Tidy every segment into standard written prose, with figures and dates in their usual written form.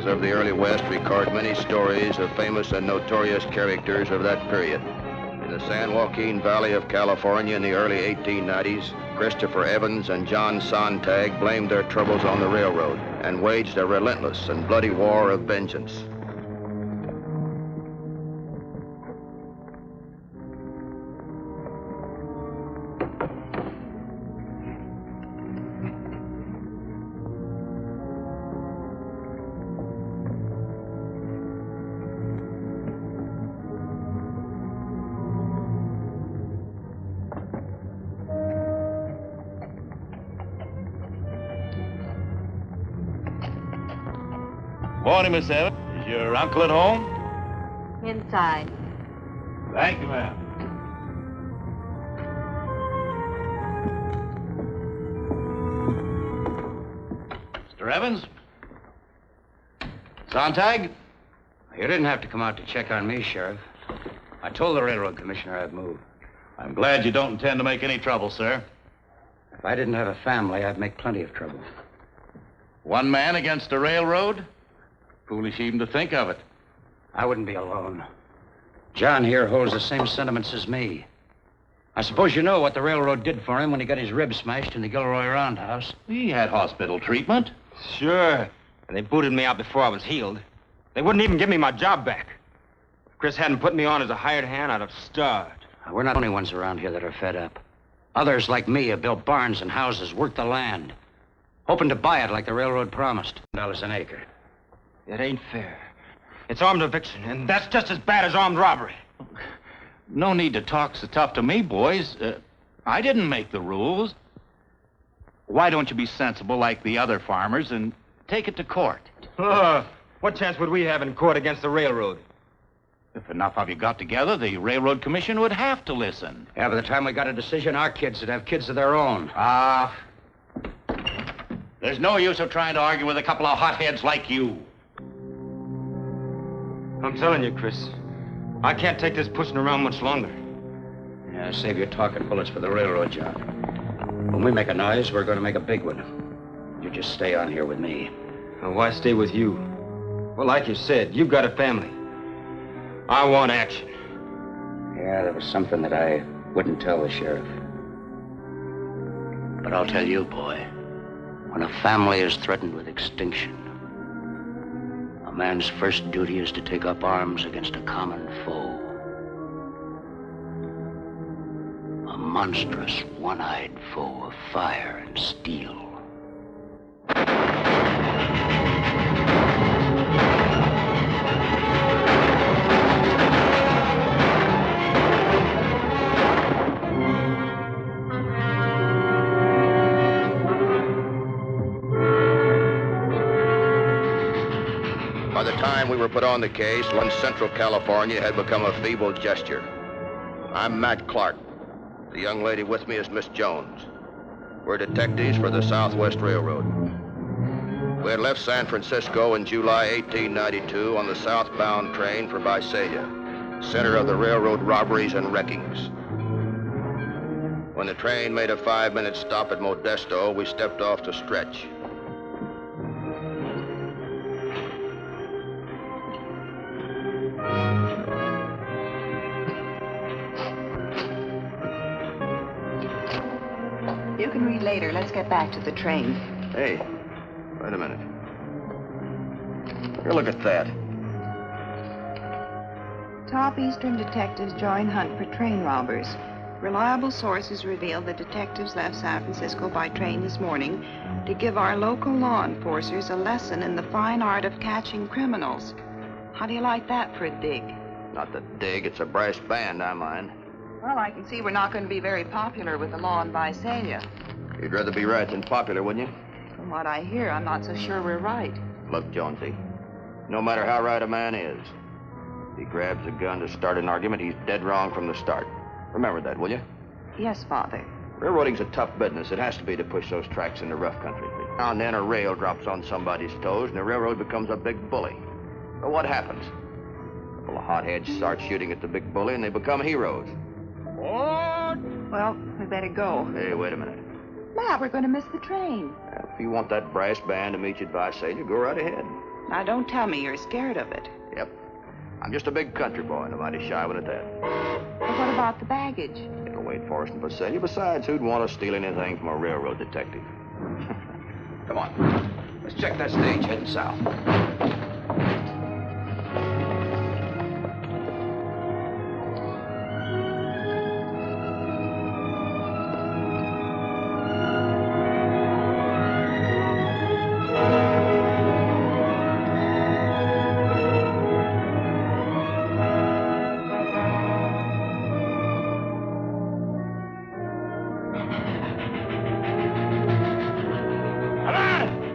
Of the early West record many stories of famous and notorious characters of that period. In the San Joaquin Valley of California in the early 1890s, Christopher Evans and John Sontag blamed their troubles on the railroad and waged a relentless and bloody war of vengeance. Morning, Miss Evans. Is your uncle at home? Inside. Thank you, ma'am. Mr. Evans? Sontag? You didn't have to come out to check on me, Sheriff. I told the railroad commissioner I'd move. I'm glad you don't intend to make any trouble, sir. If I didn't have a family, I'd make plenty of trouble. One man against a railroad? Foolish even to think of it. I wouldn't be alone. John here holds the same sentiments as me. I suppose you know what the railroad did for him when he got his ribs smashed in the Gilroy roundhouse. He had hospital treatment. Sure. And they booted me out before I was healed. They wouldn't even give me my job back. If Chris hadn't put me on as a hired hand, I'd have starved. We're not the only ones around here that are fed up. Others like me have built barns and houses, worked the land, hoping to buy it like the railroad promised. $1 an acre. It ain't fair. It's armed eviction, and that's just as bad as armed robbery. No need to talk so tough to me, boys. I didn't make the rules. Why don't you be sensible like the other farmers and take it to court? What chance would we have in court against the railroad? If enough of you got together, the Railroad Commission would have to listen. Yeah, by the time we got a decision, our kids would have kids of their own. There's no use of trying to argue with a couple of hotheads like you. I'm telling you, Chris, I can't take this pushing around much longer. Yeah, save your talking bullets for the railroad job. When we make a noise, we're going to make a big one. You just stay on here with me. Now, why stay with you? Well, like you said, you've got a family. I want action. Yeah, there was something that I wouldn't tell the sheriff. But I'll tell you, boy. When a family is threatened with extinction, a man's first duty is to take up arms against a common foe. A monstrous, one-eyed foe of fire and steel. By the time we were put on the case, one Central California had become a feeble gesture. I'm Matt Clark. The young lady with me is Miss Jones. We're detectives for the Southwest Railroad. We had left San Francisco in July 1892 on the southbound train for Visalia, center of the railroad robberies and wreckings. When the train made a 5-minute stop at Modesto, we stepped off to stretch. You can read later. Let's get back to the train. Hey, wait a minute. Here, look at that. Top Eastern detectives join hunt for train robbers. Reliable sources reveal the detectives left San Francisco by train this morning to give our local law enforcers a lesson in the fine art of catching criminals. How do you like that for a dig? Not the dig, it's a brass band, I mind. Well, I can see we're not going to be very popular with the law in Visalia. You'd rather be right than popular, wouldn't you? From what I hear, I'm not so sure we're right. Look, Jonesy, no matter how right a man is, if he grabs a gun to start an argument, he's dead wrong from the start. Remember that, will you? Yes, Father. Railroading's a tough business. It has to be to push those tracks into rough country. Now and then a rail drops on somebody's toes, and the railroad becomes a big bully. But what happens? A couple of hotheads start shooting at the big bully, and they become heroes. Well, we better go. Hey, wait a minute. Matt, we're going to miss the train. If you want that brass band to meet you at Visalia, go right ahead. Now, don't tell me you're scared of it. Yep. I'm just a big country boy, and a mighty shy one at that. But what about the baggage? It'll wait for us in Visalia. Besides, who'd want to steal anything from a railroad detective? Come on. Let's check that stage heading south.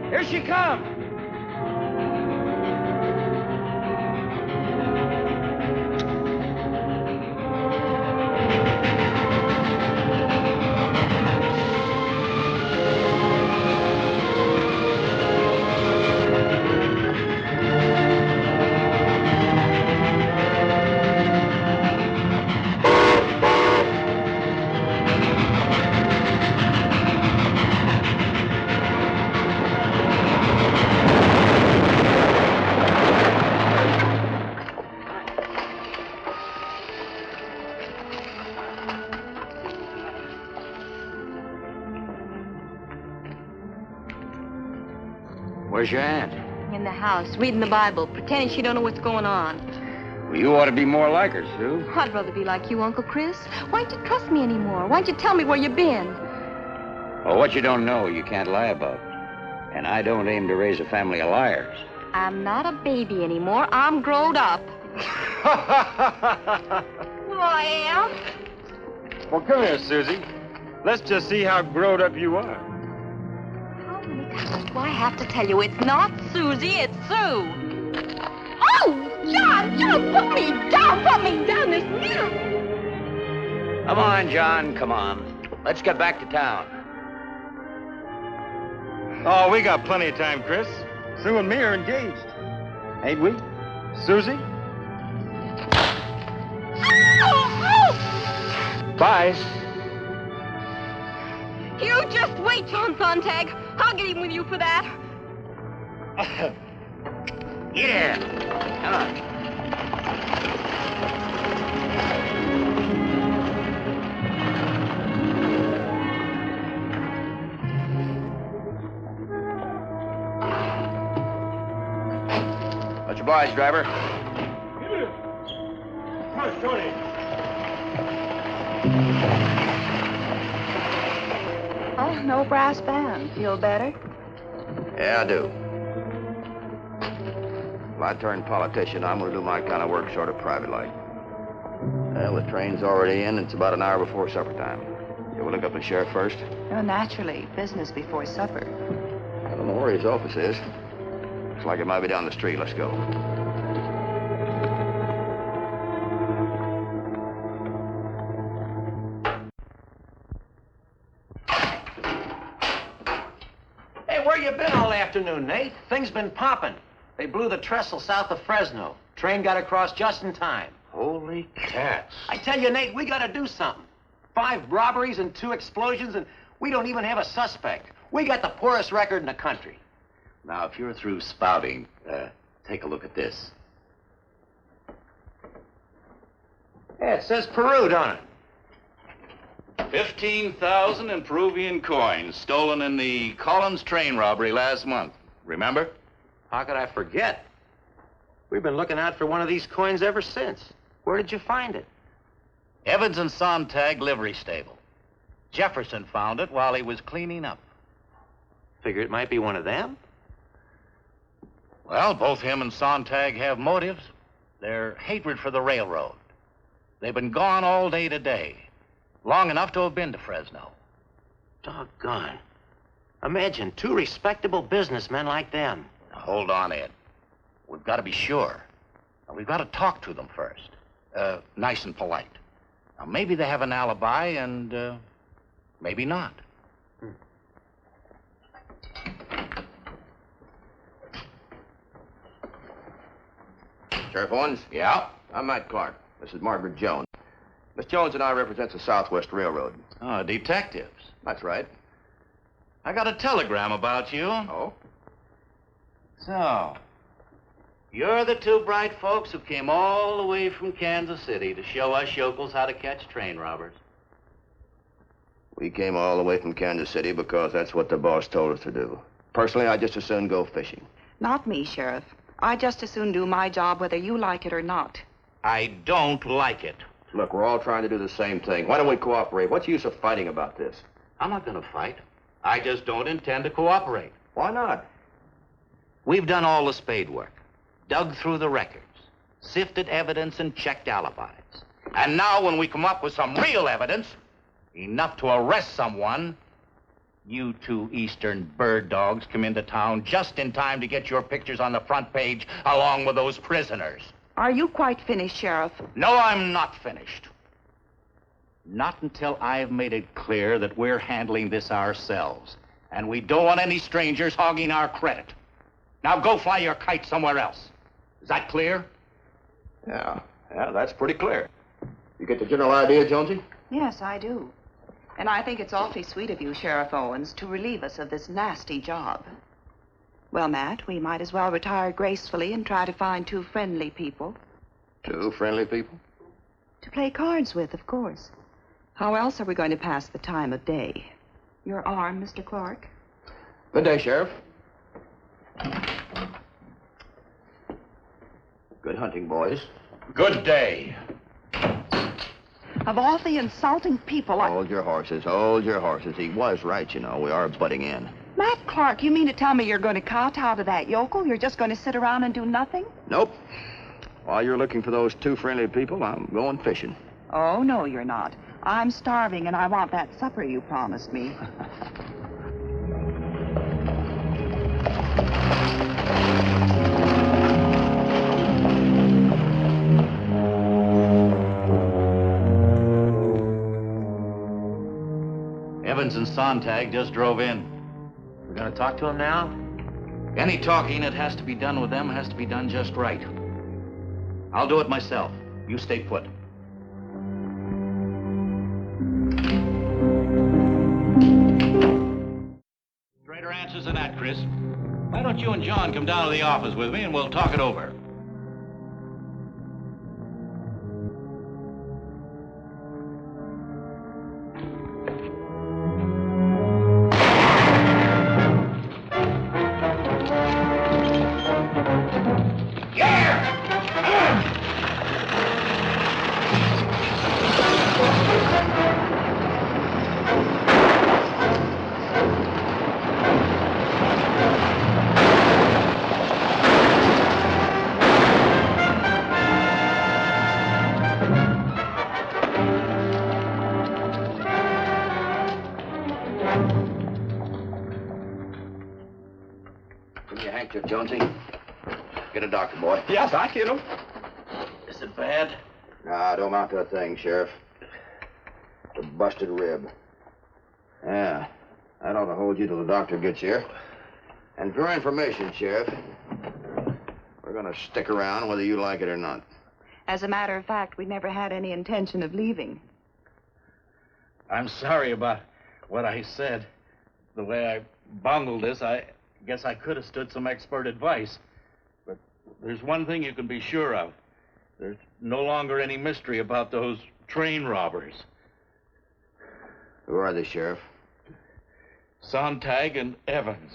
Here she comes! Where's your aunt? In the house, reading the Bible, pretending she don't know what's going on. Well, you ought to be more like her, Sue. I'd rather be like you, Uncle Chris. Why don't you trust me anymore? Why don't you tell me where you've been? Well, what you don't know, you can't lie about. And I don't aim to raise a family of liars. I'm not a baby anymore. I'm growed up. Well, I am. Well, come here, Susie. Let's just see how grown up you are. How many times do I have to tell you it's not Susie, it's Sue? Oh, John, put me down this minute. Come on, John, come on. Let's get back to town. Oh, we got plenty of time, Chris. Sue and me are engaged. Ain't we? Susie? Oh! Bye. You just wait, John Sontag. I'll get even with you for that. Yeah. Come on. Much obliged, driver. Come on, Tony. Oh, no brass band. Feel better? Yeah, I do. If I turn politician, I'm going to do my kind of work sort of private-like. Well, the train's already in. It's about an hour before supper time. You want to look up the sheriff first? Oh, naturally. Business before supper. I don't know where his office is. Looks like it might be down the street. Let's go. Hey, where you been all afternoon, Nate? Things been popping. They blew the trestle south of Fresno. Train got across just in time. Holy cats. I tell you, Nate, we gotta do something. 5 robberies and 2 explosions, and we don't even have a suspect. We got the poorest record in the country. Now, if you're through spouting, take a look at this. Yeah, it says Peru, don't it? 15,000 in Peruvian coins stolen in the Collins train robbery last month. Remember? How could I forget? We've been looking out for one of these coins ever since. Where did you find it? Evans and Sontag livery stable. Jefferson found it while he was cleaning up. Figure it might be one of them. Well, both him and Sontag have motives. Their hatred for the railroad. They've been gone all day today. Long enough to have been to Fresno. Doggone. Imagine 2 respectable businessmen like them. Hold on, Ed. We've got to be sure. And we've got to talk to them first. Nice and polite. Now, maybe they have an alibi and, maybe not. Sheriff Owens? Yeah? I'm Matt Clark. This is Margaret Jones. Miss Jones and I represent the Southwest Railroad. Oh, detectives. That's right. I got a telegram about you. Oh? So, you're the 2 bright folks who came all the way from Kansas City to show us yokels how to catch train robbers. We came all the way from Kansas City because that's what the boss told us to do. Personally, I'd just as soon go fishing. Not me, Sheriff. I just as soon do my job whether you like it or not. I don't like it. Look, we're all trying to do the same thing. Why don't we cooperate? What's the use of fighting about this? I'm not going to fight. I just don't intend to cooperate. Why not? We've done all the spade work, dug through the records, sifted evidence and checked alibis. And now when we come up with some real evidence, enough to arrest someone, you 2 Eastern bird dogs come into town just in time to get your pictures on the front page along with those prisoners. Are you quite finished, Sheriff? No, I'm not finished. Not until I've made it clear that we're handling this ourselves. And we don't want any strangers hogging our credit. Now go fly your kite somewhere else. Is that clear? Yeah, that's pretty clear. You get the general idea, Jonesy? Yes, I do. And I think it's awfully sweet of you, Sheriff Owens, to relieve us of this nasty job. Well, Matt, we might as well retire gracefully and try to find 2 friendly people. 2 friendly people? To play cards with, of course. How else are we going to pass the time of day? Your arm, Mr. Clark? Good day, Sheriff. Good hunting, boys. Good day. Of all the insulting people, Hold your horses, hold your horses. He was right, you know. We are butting in. Matt Clark, you mean to tell me you're going to kowtow to that yokel? You're just going to sit around and do nothing? Nope. While you're looking for those 2 friendly people, I'm going fishing. Oh, no, you're not. I'm starving, and I want that supper you promised me. Evans and Sontag just drove in. We're gonna talk to him now? Any talking that has to be done with them has to be done just right. I'll do it myself. You stay put. Straighter answers than that, Chris. Why don't you and John come down to the office with me and we'll talk it over? Jonesy, get a doctor, boy. Yes, I get him. Is it bad? Nah, don't amount to a thing, Sheriff. It's a busted rib. Yeah, that ought to hold you till the doctor gets here. And for your information, Sheriff, we're going to stick around whether you like it or not. As a matter of fact, we never had any intention of leaving. I'm sorry about what I said. The way I bungled this, I guess I could have stood some expert advice. But there's one thing you can be sure of. There's no longer any mystery about those train robbers. Who are they, Sheriff? Sontag and Evans.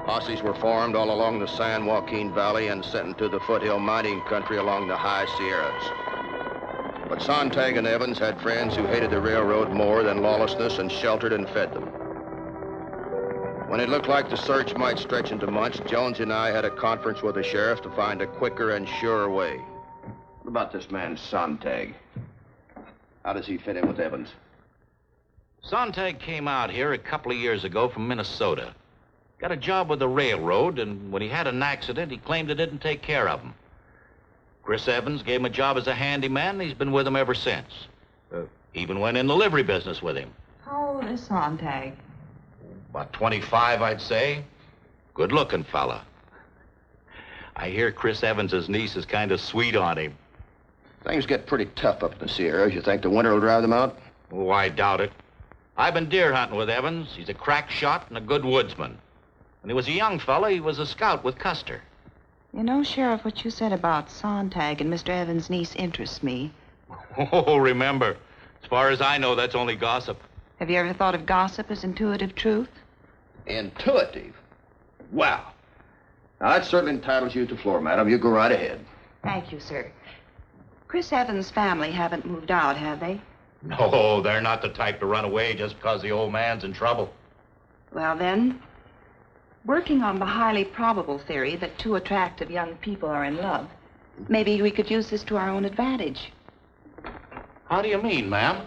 Posses were formed all along the San Joaquin Valley and sent into the foothill mining country along the high Sierras. But Sontag and Evans had friends who hated the railroad more than lawlessness and sheltered and fed them. When it looked like the search might stretch into months, Jones and I had a conference with the sheriff to find a quicker and surer way. What about this man, Sontag? How does he fit in with Evans? Sontag came out here a couple of years ago from Minnesota. Got a job with the railroad, and when he had an accident, he claimed it didn't take care of him. Chris Evans gave him a job as a handyman, and he's been with him ever since. Even went in the livery business with him. How old is Sontag? About 25, I'd say. Good-looking fella. I hear Chris Evans's niece is kind of sweet on him. Things get pretty tough up in the Sierras. You think the winter will drive them out? Oh, I doubt it. I've been deer hunting with Evans. He's a crack shot and a good woodsman. When he was a young fella, he was a scout with Custer. You know, Sheriff, what you said about Sontag and Mr. Evans' niece interests me. Oh, remember, as far as I know, that's only gossip. Have you ever thought of gossip as intuitive truth? Intuitive? Wow. Now, that certainly entitles you to the floor, madam. You go right ahead. Thank you, sir. Chris Evans' family haven't moved out, have they? No, they're not the type to run away just because the old man's in trouble. Well, then, working on the highly probable theory that two attractive young people are in love, maybe we could use this to our own advantage. How do you mean, ma'am?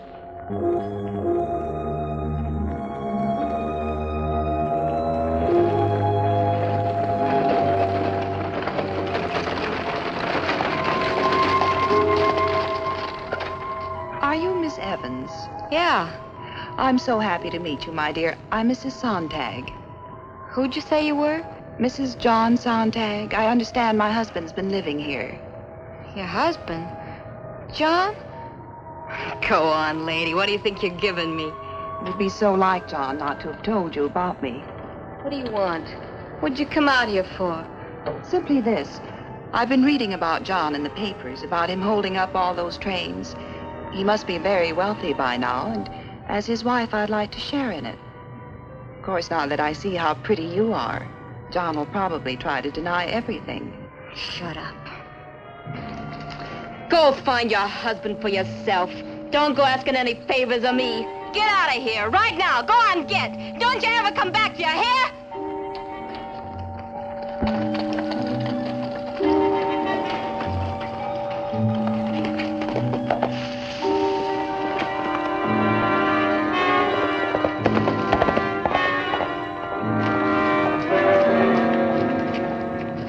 Are you Miss Evans? Yeah. I'm so happy to meet you, my dear. I'm Mrs. Sontag. Who'd you say you were? Mrs. John Sontag. I understand my husband's been living here. Your husband? John? Go on, lady. What do you think you're giving me? It would be so like John not to have told you about me. What do you want? What'd you come out here for? Simply this. I've been reading about John in the papers, about him holding up all those trains. He must be very wealthy by now, and as his wife, I'd like to share in it. Of course, now that I see how pretty you are, John will probably try to deny everything. Shut up. Go find your husband for yourself. Don't go asking any favors of me. Get out of here right now. Go on, get. Don't you ever come back, do you hear?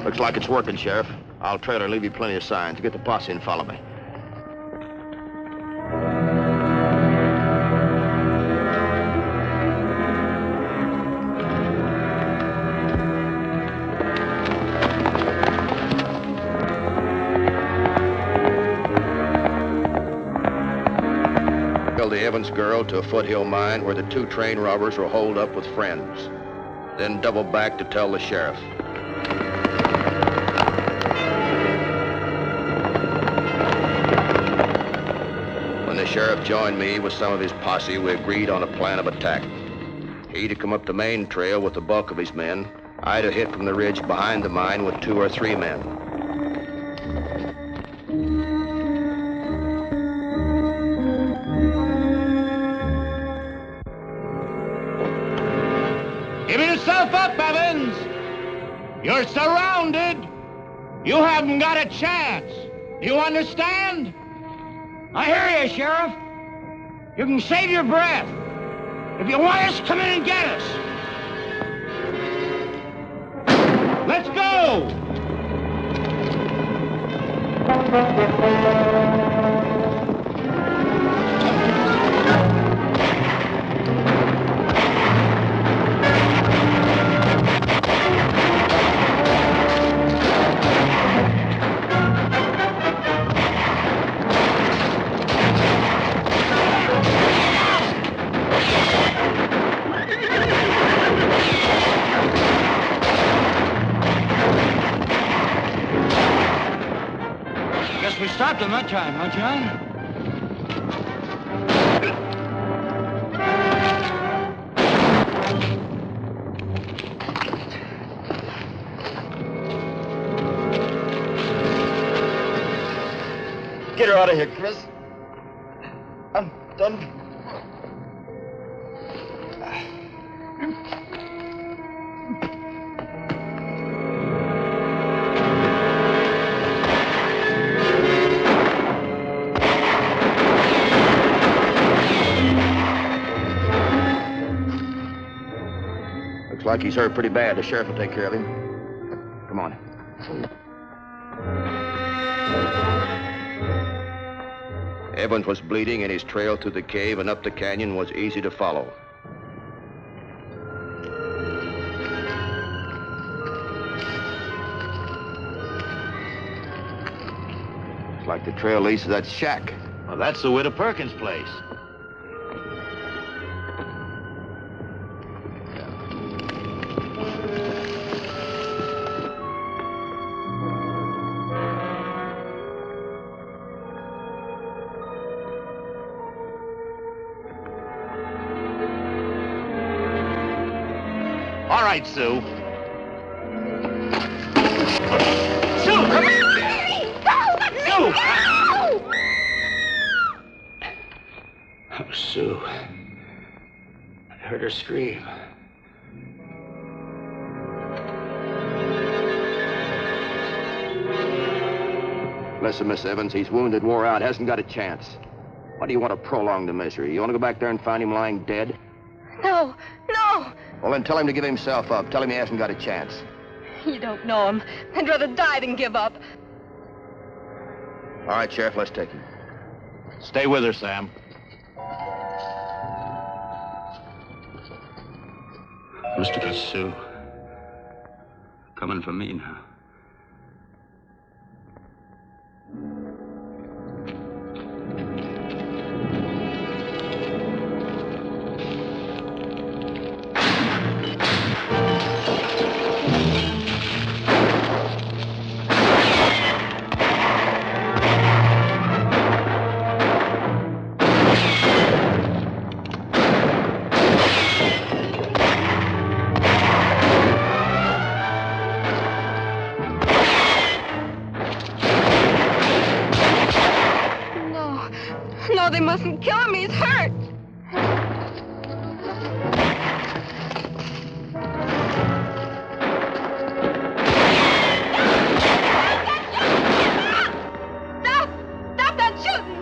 Looks like it's working, Sheriff. I'll trailer, leave you plenty of signs. Get the posse and follow me. Killed the Evans girl to a foothill mine where the two train robbers were holed up with friends. Then double back to tell the sheriff. The sheriff joined me with some of his posse. We agreed on a plan of attack. He'd have come up the main trail with the bulk of his men. I'd have hit from the ridge behind the mine with 2 or 3 men. Give yourself up, Evans! You're surrounded! You haven't got a chance! You understand? I hear you, Sheriff. You can save your breath. If you want us, come in and get us. Let's go! We stopped him that time, huh, John? Get her out of here, Chris. I'm done. Looks like he's hurt pretty bad. The sheriff will take care of him. Come on. Evans was bleeding, and his trail through the cave and up the canyon was easy to follow. Looks like the trail leads to that shack. Well, that's the Widow Perkins' place. All right, Sue. Sue, come here! Sue! Oh, Sue. I heard her scream. Listen, Miss Evans, he's wounded, wore out, hasn't got a chance. Why do you want to prolong the misery? You want to go back there and find him lying dead? No, no. Well, then tell him to give himself up. Tell him he hasn't got a chance. You don't know him. I'd rather die than give up. All right, Sheriff, let's take him. Stay with her, Sam. Look at Sue. Coming for me now. No, they mustn't kill him. He's hurt. Stop that shooting.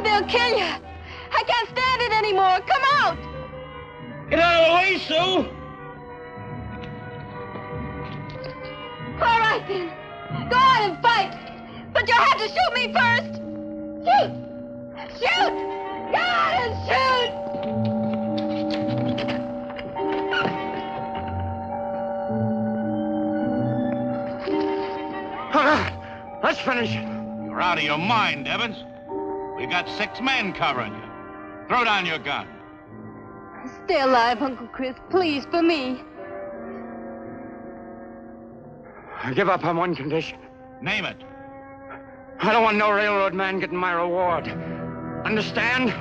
They'll kill you. I can't stand it anymore. Come out. Get out of the way, Sue! All right, then. Go on and fight. But you'll have to shoot me first. Shoot! Shoot! Go on and shoot! Let's finish it. You're out of your mind, Evans. We got 6 men covering you. Throw down your gun. Stay alive, Uncle Chris. Please, for me. I give up on one condition. Name it. I don't want no railroad man getting my reward. Understand?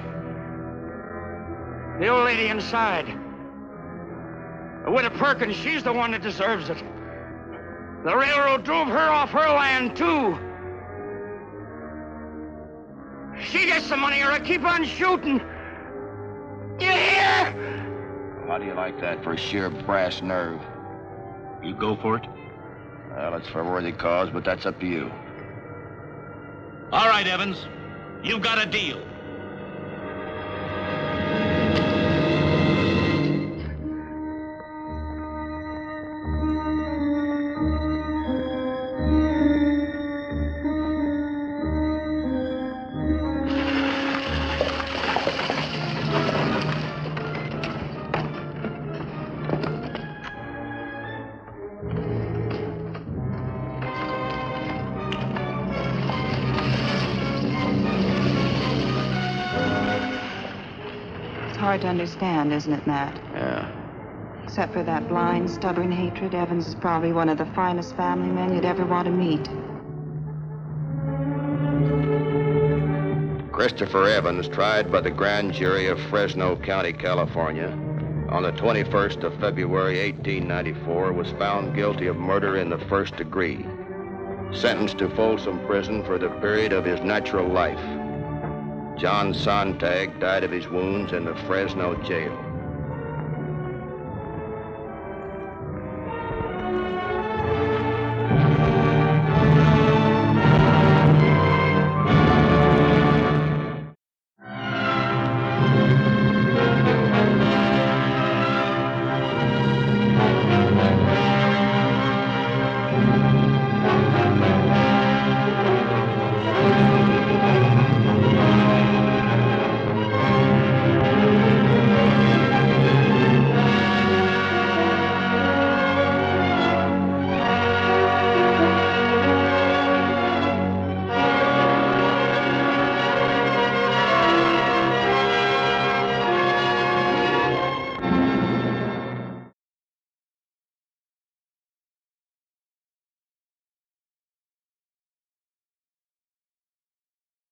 The old lady inside. The Widow Perkins, she's the one that deserves it. The railroad drove her off her land, too. She gets the money or I keep on shooting. You hear? How do you like that for sheer brass nerve? You go for it? Well, it's for a worthy cause, but that's up to you. All right, Evans. You've got a deal. Hard to understand, isn't it, Matt? Yeah. Except for that blind, stubborn hatred, Evans is probably one of the finest family men you'd ever want to meet. Christopher Evans, tried by the grand jury of Fresno County, California, on the 21st of February, 1894, was found guilty of murder in the first degree, sentenced to Folsom Prison for the period of his natural life. John Sontag died of his wounds in the Fresno jail.